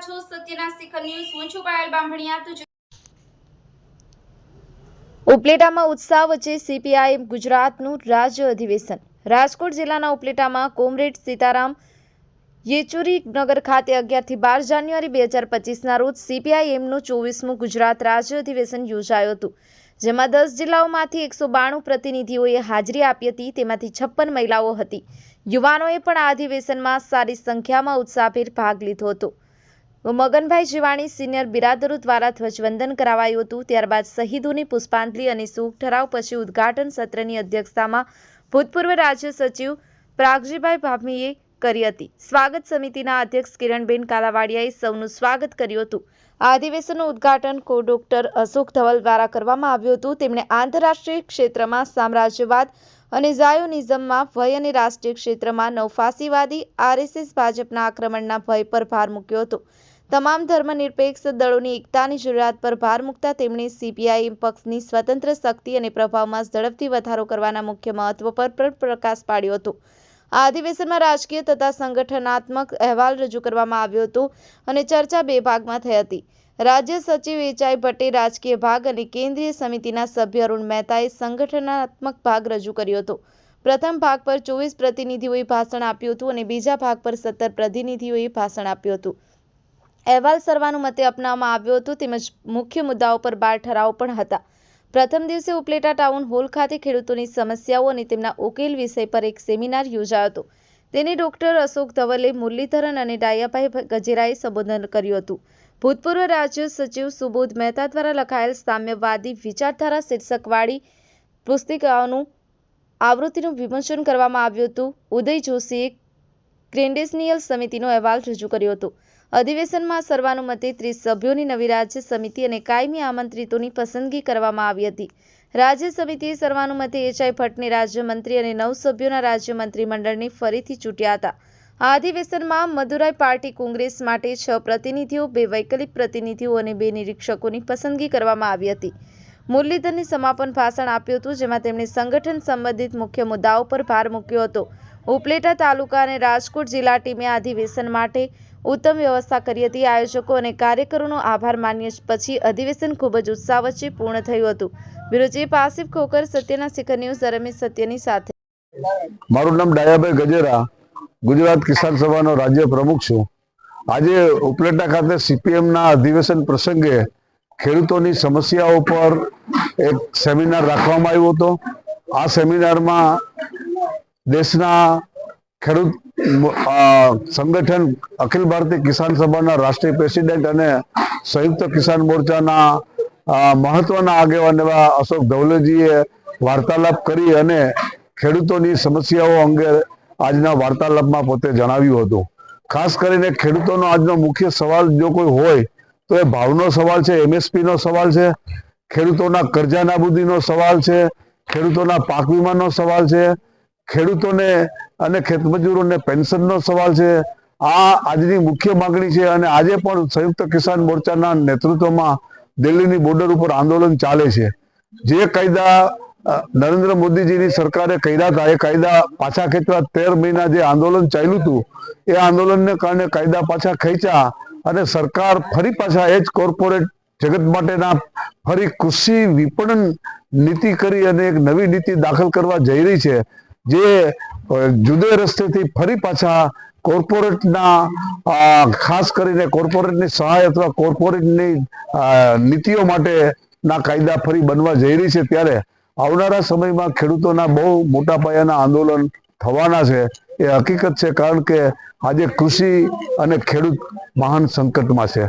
છો સત્યના શિખર ન્યૂઝ। હું છું પાયલ બામણિયા। તો ઉપલેટામાં ઉત્સાહ વચ્ચે સીપીઆઈએમ ગુજરાતનું રાજ્ય અધિવેશન। રાજકોટ જિલ્લાના ઉપલેટામાં કોમરેડ સીતારામ યેચુરી નગર ખાતે 11 થી 12 જાન્યુઆરી 2025ના રોજ સીપીઆઈએમનું 24મું ગુજરાત રાજ્ય અધિવેશન યોજાયું હતું, જેમાં 10 જિલ્લાઓમાંથી 192 પ્રતિનિધિઓએ હાજરી આપી હતી। તેમાંથી 56 મહિલાઓ હતી। યુવાનોએ પણ આ અધિવેશનમાં સારી સંખ્યામાં ઉત્સાહભેર ભાગ લીધો હતો। મગનભાઈ જીવાણી સિનિયર બિરાદરો દ્વારા ધ્વજવંદન કરાવાયું હતું। ત્યારબાદ શહીદોને પુષ્પાંજલિ અને શુભ ઠરાવ પછી ઉદ્ઘાટન સત્રની અધ્યક્ષતામાં ભૂતપૂર્વ રાજ્ય સચિવ પ્રાગજીભાઈ ભાભીએ કરી હતી। સ્વાગત સમિતિના અધ્યક્ષ કિરણબેન કાલાવાડિયાએ સૌનું સ્વાગત કર્યું હતું। આ અધિવેશનનું ઉદ્ઘાટન ડોક્ટર અશોક ધવલ દ્વારા કરવામાં આવ્યું હતું। તેમણે આંતરરાષ્ટ્રીય ક્ષેત્રમાં સામ્રાજ્યવાદ અને ઝાયોનિઝમમાં ભય અને રાષ્ટ્રીય ક્ષેત્રમાં નવફાસીવાદી આરએસએસ ભાજપના આક્રમણના ભય પર ભાર મૂક્યો હતો। તમામ ધર્મનિરપેક્ષ દળોની એકતાની જરૂરિયાત પર ભાર મૂકતા તેમણે સીપીઆઈએમ પક્ષની સ્વતંત્ર શક્તિ અને પ્રભાવમાં ઝડપથી વધારો કરવાના મુખ્ય મહત્વ પર પણ પ્રકાશ પાડ્યો હતો। આ અધિવેશનમાં રાજકીય તથા સંગઠનાત્મક અહેવાલ રજૂ કરવામાં આવ્યો હતો અને ચર્ચા 2 ભાગમાં થઈ હતી। રાજ્ય સચિવ એચ.આઈ. ભટ્ટે રાજકીય ભાગ અને કેન્દ્રીય સમિતિના સભ્ય અરુણ મહેતાએ સંગઠનાત્મક ભાગ રજૂ કર્યો હતો। પ્રથમ ભાગ પર 24 પ્રતિનિધિઓએ ભાષણ આપ્યું હતું અને બીજા ભાગ પર 17 પ્રતિનિધિઓએ ભાષણ આપ્યું હતું। અહેવાલ સર્વાનુમતે અપનાવવામાં આવ્યો હતો તેમજ મુખ્ય મુદ્દાઓ પર 12 ઠરાવો પણ હતા। પ્રથમ દિવસે ઉપલેટા ટાઉન હોલ ખાતે ખેડૂતોની સમસ્યાઓ અને તેમના ઉકેલ વિષય પર એક સેમિનાર યોજાયો હતો। તેને ડોક્ટર અશોક ધવલે, મુરલીધરન અને ડાયાભાઈ ગજેરાએ સંબોધન કર્યું હતું। ભૂતપૂર્વ રાજ્ય સચિવ સુબોધ મહેતા દ્વારા લખાયેલ સામ્યવાદી વિચારધારા શીર્ષકવાળી પુસ્તિકાઓનું આવૃત્તિનું વિમોચન કરવામાં આવ્યું હતું। ઉદય જોશીએ ક્રેડેન્શિયલ સમિતિનો અહેવાલ રજૂ કર્યો હતો। અધિવેશનમાં સર્વાનુમતે 30 સભ્યોની નવી રાજ્ય સમિતિ અને કાયમી આમંત્રિતોની પસંદગી કરવામાં આવી હતી। રાજ્ય સમિતિએ સર્વાનુમતે એચ.આઈ. ભટ્ટને રાજ્યમંત્રી અને 9 સભ્યોના રાજ્ય મંત્રીમંડળને ફરીથી ચૂંટ્યા હતા। આ અધિવેશનમાં મદુરાઈ પાર્ટી કોંગ્રેસ માટે 6 પ્રતિનિધિઓ, 2 વૈકલ્પિક પ્રતિનિધિઓ અને 2 નિરીક્ષકોની પસંદગી કરવામાં આવી હતી। મુરલીધરને સમાપન ભાષણ આપ્યું હતું, જેમાં તેમણે સંગઠન સંબંધિત મુખ્ય મુદ્દાઓ પર ભાર મૂક્યો હતો। ઉપલેટા તાલુકા અને રાજકોટ જિલ્લા ટીમે આ અધિવેશન માટે ઉત્તમ વ્યવસ્થા કરી હતી। આયોજકો અને કાર્યકરોનો આભાર માન્યા પછી અધિવેશન ખૂબ જ ઉત્સાહ વચ્ચે પૂર્ણ થયું હતું। બ્યુરો ચીફ આસિફ ખોકર, સત્યના શિખર ન્યૂઝ, રમેશ સત્યની સાથે। મારું નામ ડાયાભાઈ ગજેરા, ગુજરાત કિસાન સભાનો રાજ્ય પ્રમુખ છું। આજે ઉપલેટા ખાતે સીપીએમના અધિવેશન પ્રસંગે ખેડૂતોની સમસ્યાઓ પર એક સેમિનાર રાખવામાં આવ્યો હતો। આ સેમિનારમાં દેશના ખેડૂત સંગઠન અખિલ ભારતીય કિસાન સભાના રાષ્ટ્રીય પ્રેસિડેન્ટ અને સંયુક્ત કિસાન મોરચાના મહત્વના આગેવાન એવા અશોક ધવલેજીએ વાર્તાલાપ કરી અને ખેડૂતોની સમસ્યાઓ અંગે આજના વાર્તાલાપમાં પોતે જણાવ્યું હતું। ખાસ કરીને ખેડૂતોનો આજનો મુખ્ય સવાલ જો કોઈ હોય તો એ ભાવનો સવાલ છે, એમએસપીનો સવાલ છે, ખેડૂતોના કરજા નાબૂદીનો સવાલ છે, ખેડૂતોના પાક વીમાનો સવાલ છે, ખેડૂતોને અને ખેતમજૂરોને પેન્શનનો સવાલ છે। આ આજની મુખ્ય માગણી છે અને આજે પણ સંયુક્ત કિસાન મોરચાના નેતૃત્વમાં દિલ્હીની બોર્ડર ઉપર આંદોલન ચાલે છે। જે કાયદા નરેન્દ્ર મોદીજીની સરકારે કર્યા હતા એ કાયદા પાછા ખેંચવા 13 મહિના જે આંદોલન ચાલ્યું હતું એ આંદોલનને કારણે કાયદા પાછા ખેંચ્યા અને સરકાર ફરી પાછા એ જ કોર્પોરેટ જગત માટેના ફરી કૃષિ વિપણન નીતિ કરી અને એક નવી નીતિ દાખલ કરવા જઈ રહી છે, જે જુદે રસ્તેથી ફરી પાછા કોર્પોરેટના ખાસ કરીને કોર્પોરેટની સહાય અથવા કોર્પોરેટની નીતિઓ માટેના કાયદા ફરી બનવા જઈ રહી છે। ત્યારે આવનારા સમયમાં ખેડૂતોના બહુ મોટા પાયાના આંદોલન થવાના છે, એ હકીકત છે, કારણ કે આજે કૃષિ અને ખેડૂત મહાન સંકટમાં છે।